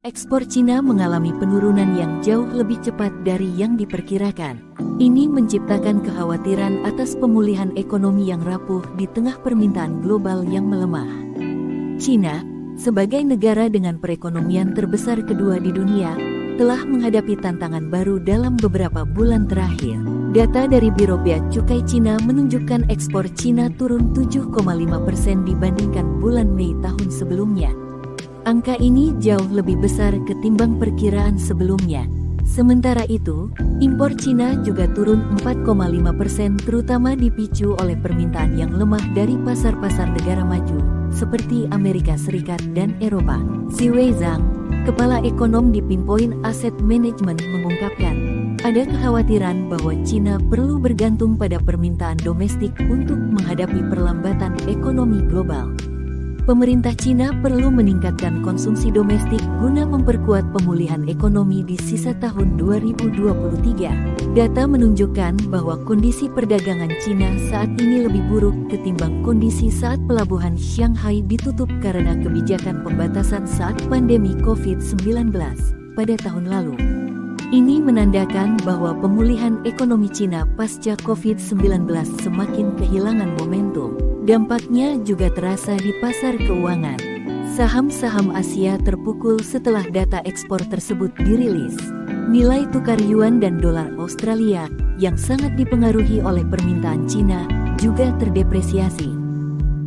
Ekspor Cina mengalami penurunan yang jauh lebih cepat dari yang diperkirakan. Ini menciptakan kekhawatiran atas pemulihan ekonomi yang rapuh di tengah permintaan global yang melemah. Cina, sebagai negara dengan perekonomian terbesar kedua di dunia, telah menghadapi tantangan baru dalam beberapa bulan terakhir. Data dari Biro Bea Cukai Cina menunjukkan ekspor Cina turun 7,5% dibandingkan bulan Mei tahun sebelumnya. Angka ini jauh lebih besar ketimbang perkiraan sebelumnya. Sementara itu, impor Cina juga turun 4,5% terutama dipicu oleh permintaan yang lemah dari pasar-pasar negara maju, seperti Amerika Serikat dan Eropa. Xi Weizhang, kepala ekonom di Pinpoint Asset Management mengungkapkan, ada kekhawatiran bahwa Cina perlu bergantung pada permintaan domestik untuk menghadapi perlambatan ekonomi global. Pemerintah Cina perlu meningkatkan konsumsi domestik guna memperkuat pemulihan ekonomi di sisa tahun 2023. Data menunjukkan bahwa kondisi perdagangan Cina saat ini lebih buruk ketimbang kondisi saat pelabuhan Shanghai ditutup karena kebijakan pembatasan saat pandemi COVID-19 pada tahun lalu. Ini menandakan bahwa pemulihan ekonomi Cina pasca COVID-19 semakin kehilangan momentum. Dampaknya juga terasa di pasar keuangan. Saham-saham Asia terpukul setelah data ekspor tersebut dirilis. Nilai tukar yuan dan dolar Australia, yang sangat dipengaruhi oleh permintaan Cina, juga terdepresiasi.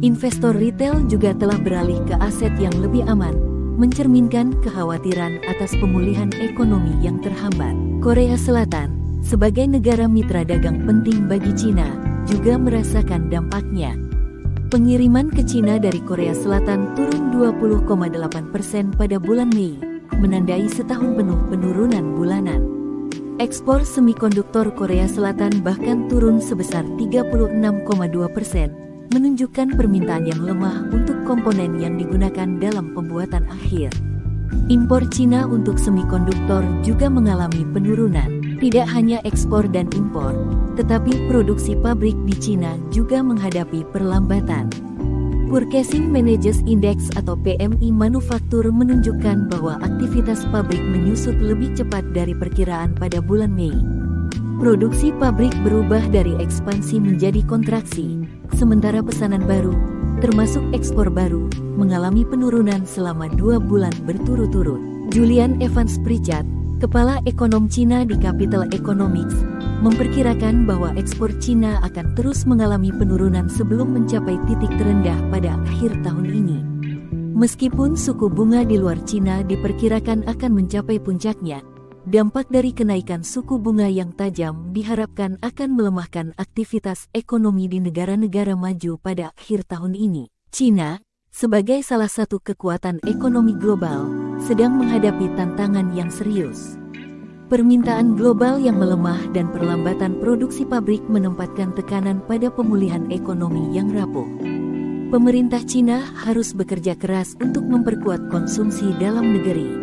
Investor retail juga telah beralih ke aset yang lebih aman, mencerminkan kekhawatiran atas pemulihan ekonomi yang terhambat. Korea Selatan, sebagai negara mitra dagang penting bagi Cina, juga merasakan dampaknya. Pengiriman ke Cina dari Korea Selatan turun 20,8% pada bulan Mei, menandai setahun penuh penurunan bulanan. Ekspor semikonduktor Korea Selatan bahkan turun sebesar 36,2%, menunjukkan permintaan yang lemah untuk komponen yang digunakan dalam pembuatan akhir. Impor Cina untuk semikonduktor juga mengalami penurunan. Tidak hanya ekspor dan impor, tetapi produksi pabrik di Cina juga menghadapi perlambatan. Purchasing Managers Index atau PMI manufaktur menunjukkan bahwa aktivitas pabrik menyusut lebih cepat dari perkiraan pada bulan Mei. Produksi pabrik berubah dari ekspansi menjadi kontraksi, sementara pesanan baru, termasuk ekspor baru, mengalami penurunan selama 2 bulan berturut-turut. Julian Evans Pritchard, kepala ekonom Cina di Capital Economics, memperkirakan bahwa ekspor Cina akan terus mengalami penurunan sebelum mencapai titik terendah pada akhir tahun ini. Meskipun suku bunga di luar Cina diperkirakan akan mencapai puncaknya, dampak dari kenaikan suku bunga yang tajam diharapkan akan melemahkan aktivitas ekonomi di negara-negara maju pada akhir tahun ini. Cina, sebagai salah satu kekuatan ekonomi global, sedang menghadapi tantangan yang serius. Permintaan global yang melemah dan perlambatan produksi pabrik menempatkan tekanan pada pemulihan ekonomi yang rapuh. Pemerintah Cina harus bekerja keras untuk memperkuat konsumsi dalam negeri.